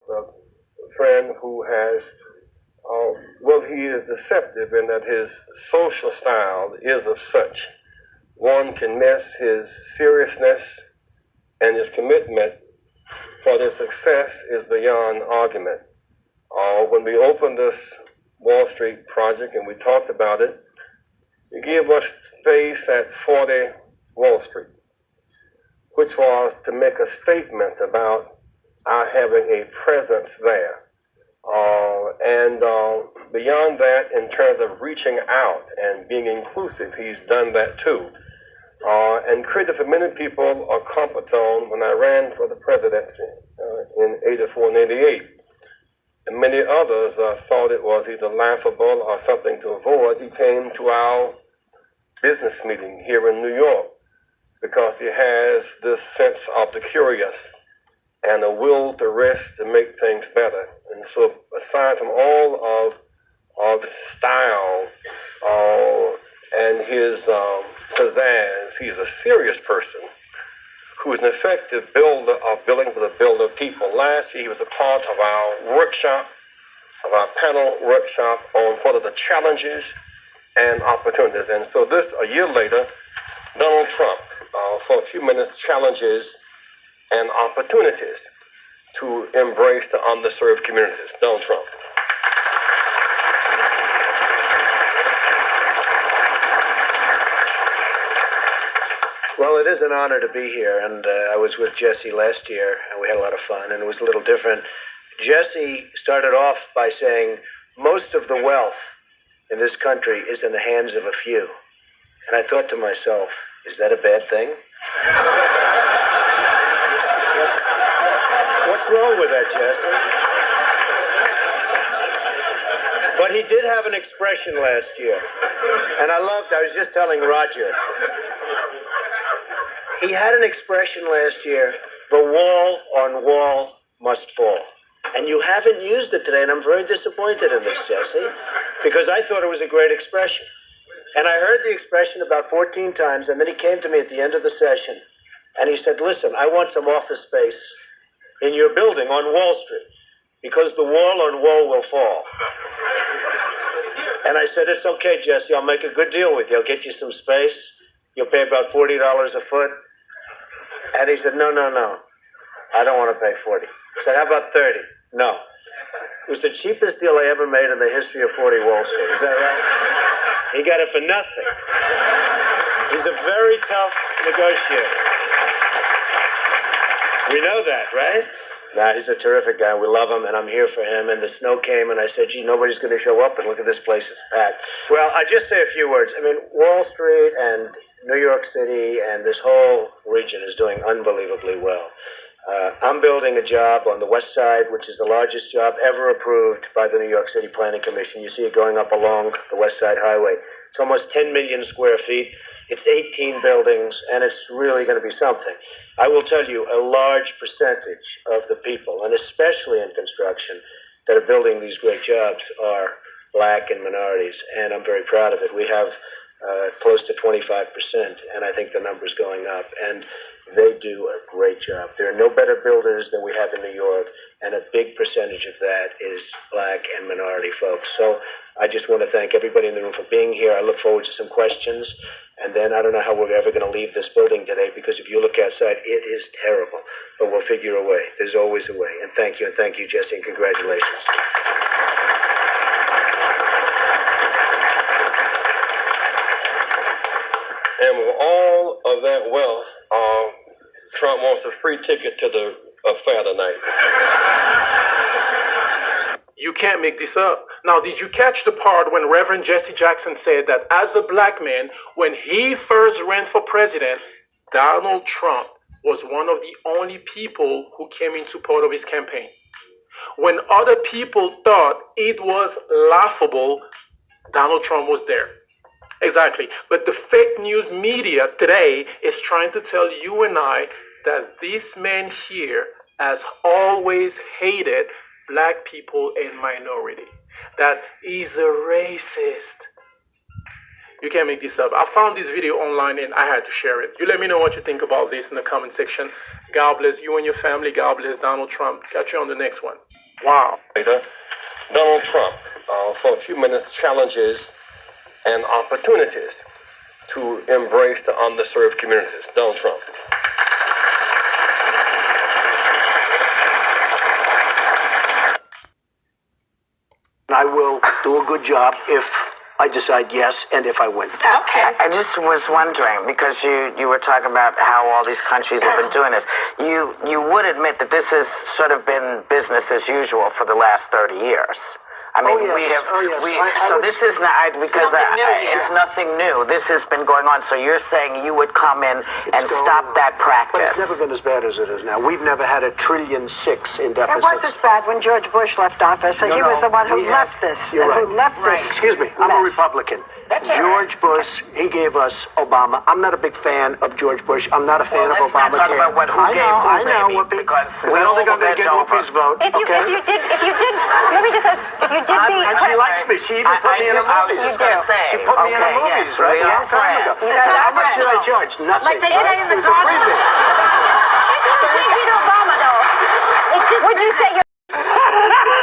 a friend who has, well, he is deceptive in that his social style is of such. One can miss his seriousness and his commitment for their success is beyond argument. When we opened this Wall Street project and we talked about it, he gave us space at 40 Wall Street, which was to make a statement about our having a presence there. And beyond that, in terms of reaching out and being inclusive, he's done that too. And created for many people a comfort zone when I ran for the presidency in 84 and 88. And many others thought it was either laughable or something to avoid. He came to our business meeting here in New York because he has this sense of the curious and a will to risk to make things better. And so aside from all of style and his pizzazz, he's a serious person who is an effective builder of building for the builder people. Last year he was a part of our workshop, of our panel workshop on what are the challenges and opportunities. And so this, a year later, Donald Trump, for a few minutes, challenges and opportunities to embrace the underserved communities. Donald Trump. Well, it is an honor to be here, and I was with Jesse last year, and we had a lot of fun, and it was a little different. Jesse started off by saying, most of the wealth in this country is in the hands of a few. And I thought to myself, is that a bad thing? What's wrong with that, Jesse? But he did have an expression last year, and I was just telling Roger, he had an expression last year, the wall on wall must fall. And you haven't used it today, and I'm very disappointed in this, Jesse, because I thought it was a great expression. And I heard the expression about 14 times, and then he came to me at the end of the session, and he said, listen, I want some office space in your building on Wall Street, because the wall on wall will fall. And I said, it's okay, Jesse, I'll make a good deal with you. I'll get you some space. You'll pay about $40 a foot. And he said, no, I don't want to pay 40. I said, how about 30? No. It was the cheapest deal I ever made in the history of 40 Wall Street. Is that right? He got it for nothing. He's a very tough negotiator. We know that, right? Nah, he's a terrific guy. We love him, and I'm here for him. And the snow came, and I said, gee, nobody's going to show up, and look at this place, it's packed. Well, I'll just say a few words. I mean, Wall Street and New York City and this whole region is doing unbelievably well. I'm building a job on the west side, which is the largest job ever approved by the New York City Planning Commission. You see it going up along the West Side Highway. It's almost 10 million square feet. It's 18 buildings, and it's really going to be something. I will tell you, a large percentage of the people, and especially in construction, that are building these great jobs are black and minorities, and I'm very proud of it. We have close to 25%, and I think the number's going up, and they do a great job. There are no better builders than we have in New York, and a big percentage of that is black and minority folks. So I just want to thank everybody in the room for being here. I look forward to some questions, and then I don't know how we're ever going to leave this building today, because if you look outside, it is terrible, but we'll figure a way. There's always a way, and thank you, Jesse, and congratulations. And with all of that wealth, Trump wants a free ticket to the affair tonight. You can't make this up. Now, did you catch the part when Reverend Jesse Jackson said that as a black man, when he first ran for president, Donald Trump was one of the only people who came in support of his campaign? When other people thought it was laughable, Donald Trump was there. Exactly. But the fake news media today is trying to tell you and I that this man here has always hated black people and minority. That he's a racist. You can't make this up. I found this video online and I had to share it. You let me know what you think about this in the comment section. God bless you and your family. God bless Donald Trump. Catch you on the next one. Wow. Later, Donald Trump, for a few minutes, challenges and opportunities to embrace the underserved communities. Donald Trump. I will do a good job if I decide yes and if I win. Okay. I just was wondering, because you were talking about how all these countries have been doing this. You would admit that this has sort of been business as usual for the last 30 years. I mean, yes. we have. I So would- this is not because it's nothing new. This has been going on. So you're saying you would come in and going stop on. that But practice? it's never been as bad as it is now. We've never had $1.6 trillion in deficits. It was as bad when George Bush left office. So he was the one who left this. You're right. Who left this. Excuse me, I'm a mess. Republican. That's all George Bush, he gave us Obama. I'm not a big fan of George Bush. I'm not a fan Let's of Obamacare. not talk about what who I gave know, who, I know, baby, Whoopi, because I don't think I'm going to get Whoopi's vote. If you did, let me just ask, if you did beat, And she likes me. She even put me in a I was movie. just going to say. She put me in a Okay, movie, yes, right? we A are long time ago. friends. How much did I charge? Nothing. Like they say in the It was a freebie. if you did beat Obama, though, it's just. Would you say you're?